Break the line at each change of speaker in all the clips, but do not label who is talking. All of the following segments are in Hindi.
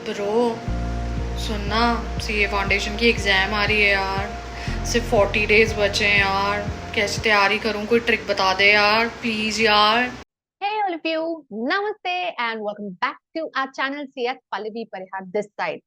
ब्रो सुनना, सीए फाउंडेशन की एग्ज़ाम आ रही है यार। सिर्फ 40 डेज बचे हैं यार। कैसे तैयारी करूँ, कोई ट्रिक बता दे यार, प्लीज़ यार।
Hey all of you, Namaste and welcome back to our channel CS Pallavi Parihar this side.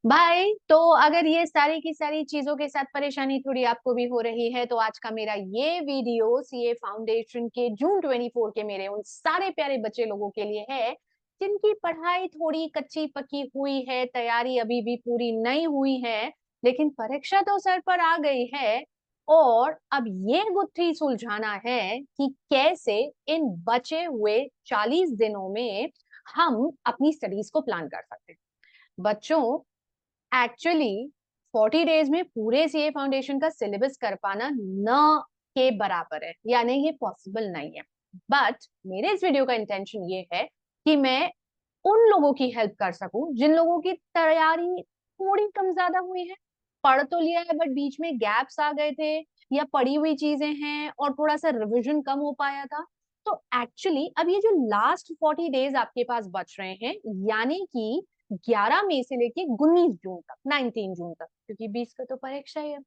भाई तो अगर ये सारी की सारी चीजों के साथ परेशानी थोड़ी आपको भी हो रही है तो आज का मेरा ये वीडियो सीए फाउंडेशन के जून 24 के मेरे उन सारे प्यारे बच्चे लोगों के लिए है जिनकी पढ़ाई थोड़ी कच्ची पक्की हुई है, तैयारी अभी भी पूरी नहीं हुई है, लेकिन परीक्षा तो सर पर आ गई है। और अब ये गुत्थी सुलझाना है कि कैसे इन बचे हुए 40 दिनों में हम अपनी स्टडीज को प्लान कर सकते हैं। बच्चों, एक्चुअली 40 डेज में पूरे सीए फाउंडेशन का सिलेबस कर पाना न के बराबर है, यानी ये पॉसिबल नहीं है। बट मेरे इस वीडियो का इंटेंशन ये है कि मैं उन लोगों की हेल्प कर सकूं जिन लोगों की तैयारी थोड़ी कम ज्यादा हुई है। पढ़ तो लिया है बट बीच में गैप्स आ गए थे, या पढ़ी हुई चीजें हैं और थोड़ा सा रिवीजन कम हो पाया था। तो एक्चुअली अब ये जो लास्ट 40 डेज आपके पास बच रहे हैं, यानी कि 11 मई से लेके 19 जून तक, 19 जून तक, क्योंकि 20 का तो परीक्षा ही है।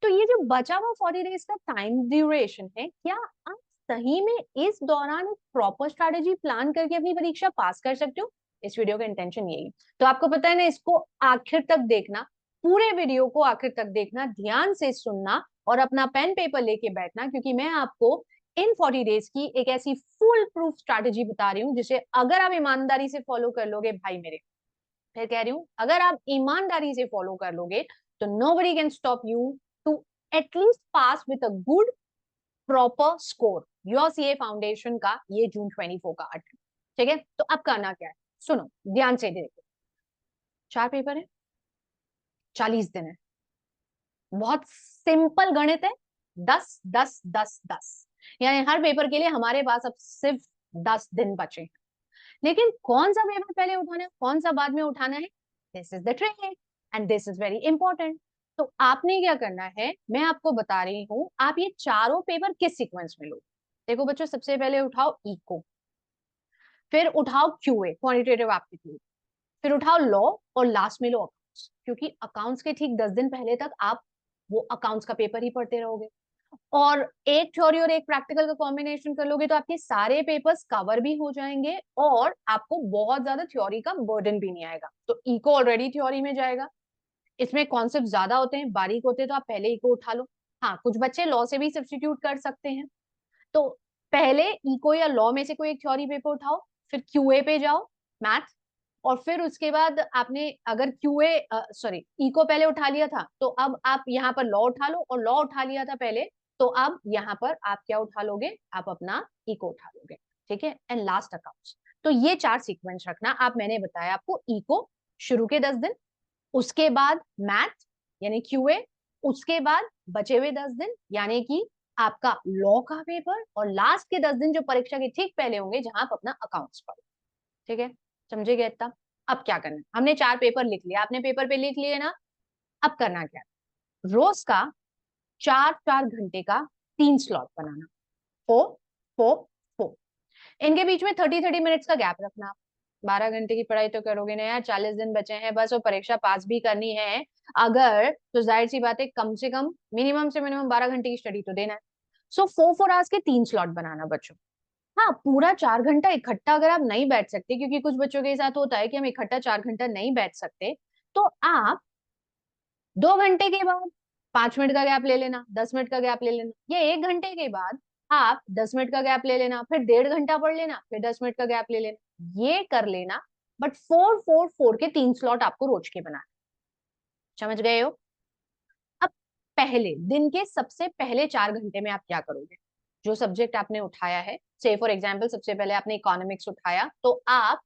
तो ये जो बचा हुआ 40 डेज का टाइम ड्यूरेशन है, क्या आप सही में इस दौरान एक प्रॉपर स्ट्रैटेजी प्लान करके अपनी परीक्षा पास कर सकते हो? इस वीडियो का इंटेंशन यही। तो आपको पता है ना, इसको आखिर तक देखना, पूरे वीडियो को आखिर तक देखना, ध्यान से सुनना और अपना पेन पेपर लेके बैठना, क्योंकि मैं आपको इन 40 डेज की एक ऐसी फुल प्रूफ स्ट्रैटेजी बता रही हूँ जिसे अगर आप ईमानदारी से फॉलो कर लोगे, भाई मेरे, फिर कह रही हूँ, अगर आप ईमानदारी से फॉलो कर लोगे तो nobody can stop you to at least pass with a good proper score your CA foundation का ये जून 24 का अटेम्प्ट। ठीक है, तो अब करना क्या है, सुनो ध्यान से देखो। 4 पेपर है, 40 दिन है, बहुत सिंपल गणित है। 10 10 10 10, यानी हर पेपर के लिए हमारे पास अब सिर्फ 10 दिन बचे हैं। लेकिन कौन सा पेपर पहले उठाना है, कौन सा बाद में उठाना है, this is the trick and this is very important. तो आपने क्या करना है, मैं आपको बता रही हूँ, आप ये चारों पेपर किस सीक्वेंस में लो। देखो बच्चों, सबसे पहले उठाओ इको, फिर उठाओ क्यूए क्वांटिटेटिव एप्टीट्यूड, फिर उठाओ लॉ, और लास्ट में लो अकाउंट्स, क्योंकि अकाउंट्स के ठीक 10 दिन पहले तक आप वो अकाउंट्स का पेपर ही पढ़ते रहोगे। और एक थ्योरी और एक प्रैक्टिकल का कॉम्बिनेशन कर लोगे तो आपके सारे पेपर्स कवर भी हो जाएंगे और आपको बहुत ज्यादा थ्योरी का बर्डन भी नहीं आएगा। तो इको ऑलरेडी थ्योरी में जाएगा, इसमें कॉन्सेप्ट ज्यादा होते हैं, बारीक होते हैं, तो आप पहले इको उठा लो। हाँ, कुछ बच्चे लॉ से भी सब्स्टिट्यूट कर सकते हैं, तो पहले इको या लॉ में से कोई एक थ्योरी पेपर उठाओ, फिर क्यूए पे जाओ, मैथ, और फिर उसके बाद आपने अगर क्यूए सॉरी इको पहले उठा लिया था तो अब आप यहाँ पर लॉ उठा लो, और लॉ उठा लिया था पहले तो अब यहाँ पर आप क्या उठा लोगे, आप अपना इको उठा लोगे। ठीक है, एंड लास्ट अकाउंट्स। तो ये 4 सीक्वेंस रखना आप, मैंने बताया आपको इको शुरू के 10 दिन, उसके बाद मैथ यानी क्यूए, उसके बाद बचे हुए 10 दिन यानी कि आपका लॉ का पेपर, और लास्ट के 10 दिन जो परीक्षा के ठीक पहले होंगे जहां आप अपना अकाउंट्स पढ़ो। ठीक है, समझेगा इतना? अब क्या करना है, हमने 4 पेपर लिख लिया, आपने पेपर पे लिख लिए ना। अब करना क्या है, रोज का 4 4 घंटे का 3 स्लॉट बनाना, 4 4 4, इनके बीच में 30 30 मिनट्स का गैप रखना। 12 घंटे की पढ़ाई तो करोगे ना यार, 40 दिन बचे हैं बस, वो परीक्षा पास भी करनी है अगर, तो जाहिर सी बात है कम से कम मिनिमम से मिनिमम 12 घंटे की स्टडी तो देना है। सो 4 4 आवर्स के 3 स्लॉट बनाना बच्चों। हाँ, पूरा 4 घंटा इकट्ठा अगर आप नहीं बैठ सकते, क्योंकि कुछ बच्चों के साथ होता है कि हम इकट्ठा 4 घंटा नहीं बैठ सकते, तो आप 2 घंटे के बाद 5 मिनट का गैप ले लेना, 10 मिनट का गैप ले लेना, या 1 घंटे के बाद आप 10 मिनट का गैप ले लेना, फिर 1.5 घंटा पढ़ लेना, फिर 10 मिनट का गैप ले लेना, ये कर लेना। बट 4 4 4 के 3 स्लॉट आपको रोज के बनाना। समझ गए हो? अब पहले दिन के सबसे पहले 4 घंटे में आप क्या करोगे, जो सब्जेक्ट आपने उठाया है, से फॉर एग्जाम्पल सबसे पहले आपने इकोनॉमिक्स उठाया, तो आप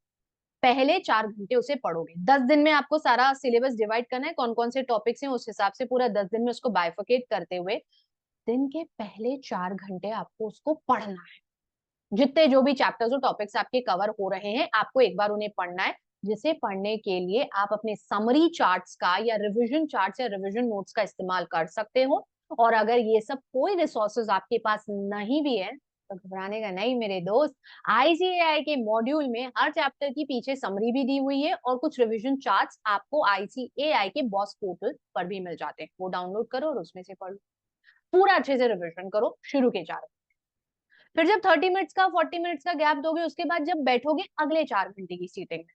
पहले 4 घंटे उसे पढ़ोगे। 10 दिन में आपको सारा सिलेबस डिवाइड करना है, कौन कौन से टॉपिक्स हैं, उस हिसाब से पूरा 10 दिन में उसको बाइफिकेट करते हुए दिन के पहले 4 घंटे आपको उसको पढ़ना है। जितने जो भी चैप्टर्स और टॉपिक्स आपके कवर हो रहे हैं, आपको एक बार उन्हें पढ़ना है, जिसे पढ़ने के लिए आप अपने समरी चार्ट्स का या रिवीजन चार्ट्स या रिवीजन नोट्स का इस्तेमाल कर सकते हो। और अगर ये सब कोई रिसोर्सेज आपके पास नहीं भी है, तो घबराने का नहीं मेरे दोस्त। आईसीएआई के मॉड्यूल में हर चैप्टर की पीछे समरी भी दी हुई है और कुछ रिवीजन चार्ट्स आपको आईसीएआई के बॉस पोर्टल पर भी मिल जाते हैं। वो डाउनलोड करो और उसमें से पढ़ो, पूरा अच्छे से रिवीजन करो शुरू के 4। फिर जब 30 मिनट्स का 40 मिनट्स का गैप दोगे, उसके बाद जब बैठोगे अगले 4 घंटे की सीटिंग में,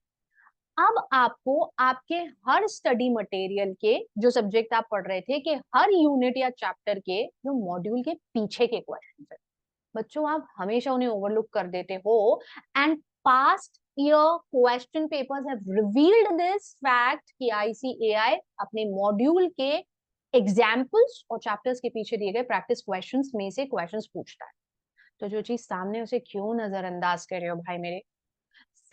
अब आपको आपके हर स्टडी मटेरियल के जो सब्जेक्ट आप पढ़ रहे थे कि हर यूनिट या चैप्टर के जो मॉड्यूल के पीछे के क्वेश्चन है, बच्चों आप हमेशा उन्हें ओवरलुक कर देते हो। And past year question papers have revealed this fact कि आईसीएआई अपने मॉड्यूल के एग्जाम्पल्स और चैप्टर्स के पीछे दिए गए प्रैक्टिस क्वेश्चंस में से क्वेश्चंस पूछता है। तो जो चीज सामने उसे क्यों नजरअंदाज कर रहे हो भाई मेरे।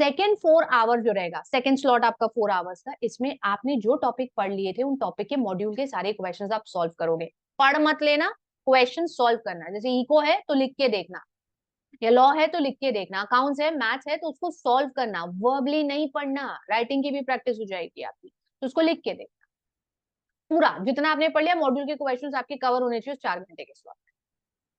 सेकेंड 4 आवर जो रहेगा, सेकेंड स्लॉट आपका 4 आवर्स का, इसमें आपने जो टॉपिक पढ़ लिए थे उन टॉपिक के मॉड्यूल के सारे क्वेश्चंस आप सॉल्व करोगे। पढ़ मत लेना, क्वेश्चन सॉल्व करना। जैसे इको है तो लिख के देखना, या लॉ है तो लिख के देखना, अकाउंट्स है, मैथ्स है तो उसको सॉल्व करना, वर्बली नहीं पढ़ना। राइटिंग की भी प्रैक्टिस हो जाएगी आपकी, तो उसको लिख के देखना। पूरा जितना आपने पढ़ लिया मॉड्यूल के क्वेश्चंस आपके कवर होने चाहिए उस 4 घंटे के स्लॉट में।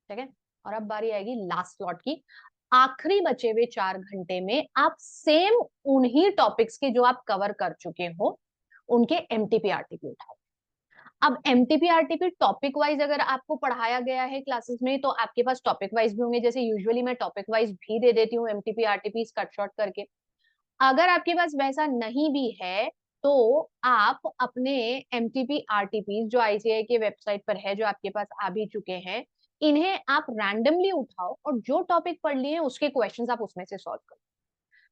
ठीक है। और अब बारी आएगी लास्ट स्लॉट की। आखिरी बचे हुए 4 घंटे में आप सेम उन्हीं टॉपिक्स के जो आप कवर कर चुके हो उनके एमटीपी आरटीपी उठाओ। अब एमटीपी आरटीपी टॉपिक वाइज अगर आपको पढ़ाया गया है क्लासेस में तो आपके पास टॉपिक वाइज भी होंगे। जैसे यूजुअली मैं टॉपिक वाइज भी दे देती हूँ एमटीपी आरटीपी कट शॉर्ट करके। अगर आपके पास वैसा नहीं भी है तो आप अपने एमटीपी आरटीपी जो आईसीआई के वेबसाइट पर है, जो आपके पास आ भी चुके हैं, इन्हें आप रैंडमली उठाओ और जो टॉपिक पढ़ लिए हैं उसके क्वेश्चंस आप उसमें से सॉल्व करो।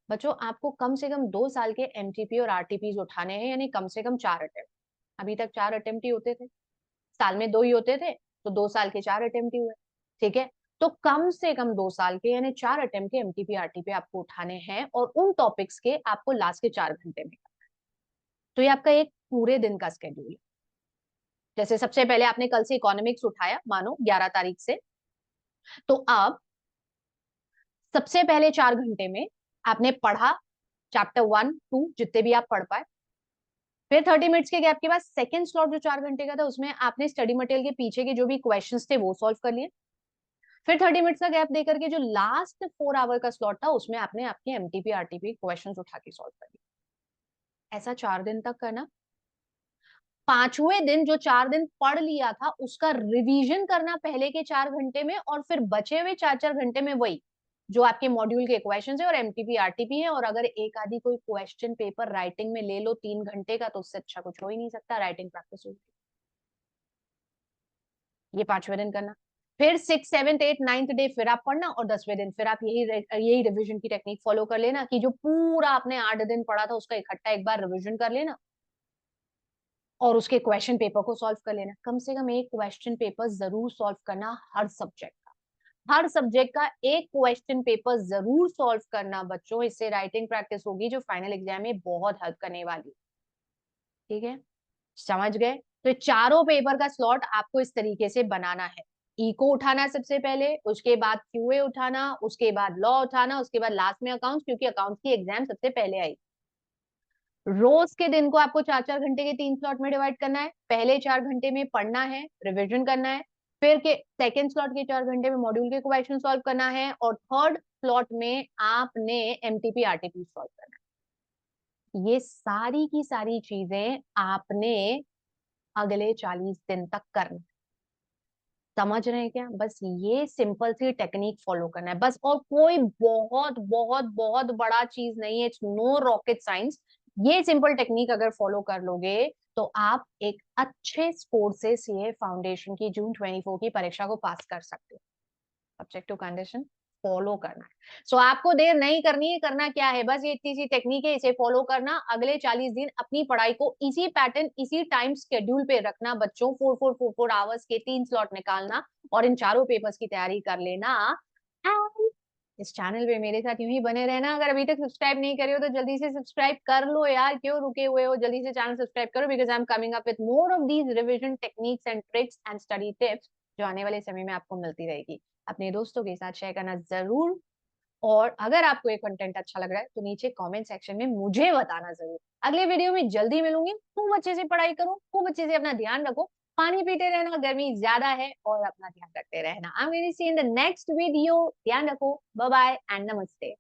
बच्चों आपको कम से कम 2 साल के एमटीपी और आरटीपी उठाने हैं, यानी कम से कम 4 अटेम्प्ट। अभी तक 4 अटेम्प्ट ही होते थे, साल में 2 ही होते थे, तो 2 साल के 4 अटेम्प्ट ही हुए। ठीक है। तो कम से कम 2 साल के यानी 4 अटेम्प्ट के एमटीपी आरटीपी आपको उठाने हैं और उन टॉपिक्स के आपको लास्ट के 4 घंटे में करना है। तो ये आपका एक पूरे दिन का स्केड्यूल है। जैसे सबसे पहले आपने कल से इकोनॉमिक्स उठाया मानो 11 तारीख से, तो अब सबसे पहले 4 घंटे में आपने पढ़ा चैप्टर 1 2 जितने भी आप पढ़ पाए। फिर 30 मिनट्स के गैप के बाद सेकंड स्लॉट जो 4 घंटे का था उसमें आपने स्टडी मटेरियल के पीछे के जो भी क्वेश्चंस थे वो सॉल्व कर लिए। फिर 30 मिनट्स का गैप देकर के जो लास्ट 4 आवर का स्लॉट था उसमें आपने आपके एमटीपी आरटीपी क्वेश्चंस उठा के सॉल्व कर लिए। ऐसा 4 दिन तक करना। पांचवें दिन जो 4 दिन पढ़ लिया था उसका रिवीजन करना पहले के 4 घंटे में, और फिर बचे हुए 4 4 घंटे में वही जो आपके मॉड्यूल के क्वेश्चन है और एमटीपी आरटीपी है। और अगर एक आदि कोई क्वेश्चन पेपर राइटिंग में ले लो 3 घंटे का तो उससे अच्छा कुछ हो ही नहीं सकता, राइटिंग प्रैक्टिस होगी। ये 5वें दिन करना। फिर 6 7 8 9 डे फिर आप पढ़ना और 10वें दिन फिर आप यही रिवीजन की टेक्निक फॉलो कर लेना कि जो पूरा आपने 8 दिन पढ़ा था उसका इकट्ठा एक बार रिवीजन कर लेना और उसके क्वेश्चन पेपर को सॉल्व कर लेना। कम से कम एक क्वेश्चन पेपर जरूर सॉल्व करना हर सब्जेक्ट का, हर सब्जेक्ट का एक क्वेश्चन पेपर जरूर सॉल्व करना बच्चों। इससे राइटिंग प्रैक्टिस होगी जो फाइनल एग्जाम में बहुत हेल्प करने वाली। ठीक है, समझ गए। तो चारों पेपर का स्लॉट आपको इस तरीके से बनाना है। इको उठाना सबसे पहले, उसके बाद क्यूए उठाना, उसके बाद लॉ उठाना, उसके बाद लास्ट में अकाउंट्स, क्योंकि अकाउंट्स की एग्जाम सबसे पहले आई। रोज के दिन को आपको 4 4 घंटे के 3 स्लॉट में डिवाइड करना है। पहले 4 घंटे में पढ़ना है, रिविजन करना है। फिर के सेकेंड स्लॉट के 4 घंटे में मॉड्यूल के क्वेश्चन सॉल्व करना है और थर्ड स्लॉट में आपने एमटीपी आरटीपी सॉल्व करना है। ये सारी की सारी चीजें आपने अगले 40 दिन तक करना है। समझ रहे हैं क्या? बस ये सिंपल सी टेक्निक फॉलो करना है बस, और कोई बहुत बहुत बहुत बड़ा चीज नहीं है। It's no rocket science. ये सिंपल टेक्निक अगर फॉलो कर लोगे तो आप एक अच्छे स्कोर से सीए फाउंडेशन की जून 24 की परीक्षा को पास कर सकते हो। ऑब्जेक्टिव कंडीशन फॉलो करना है। सो आपको देर नहीं करनी है। करना क्या है, बस ये इतनी सी टेक्निक है, इसे फॉलो करना। अगले 40 दिन अपनी पढ़ाई को इसी पैटर्न इसी टाइम शेड्यूल पे रखना बच्चों। 4 4 4 4 आवर्स के 3 स्लॉट निकालना और इन चारों पेपर्स की तैयारी कर लेना। And इस चैनल पे मेरे साथ यूं ही बने रहना। अगर अभी तक सब्सक्राइब नहीं करे हो तो जल्दी से सब्सक्राइब कर लो यार, क्यों रुके हुए हो? जल्दी से चैनल सब्सक्राइब करो, because I am coming up with more of these revision techniques and tricks and study tips जो आने वाले समय में आपको मिलती रहेगी। अपने दोस्तों के साथ शेयर करना जरूर। और अगर आपको ये कंटेंट अच्छा लग रहा है तो नीचे कमेंट सेक्शन में मुझे बताना जरूर। अगले वीडियो में जल्दी मिलूंगी। खूब अच्छे से पढ़ाई करो, खूब अच्छे से अपना ध्यान रखो। पानी पीते रहना, गर्मी ज्यादा है, और अपना ध्यान रखते रहना। I am going to see in the next video. ध्यान रखो, बाय बाय एंड नमस्ते।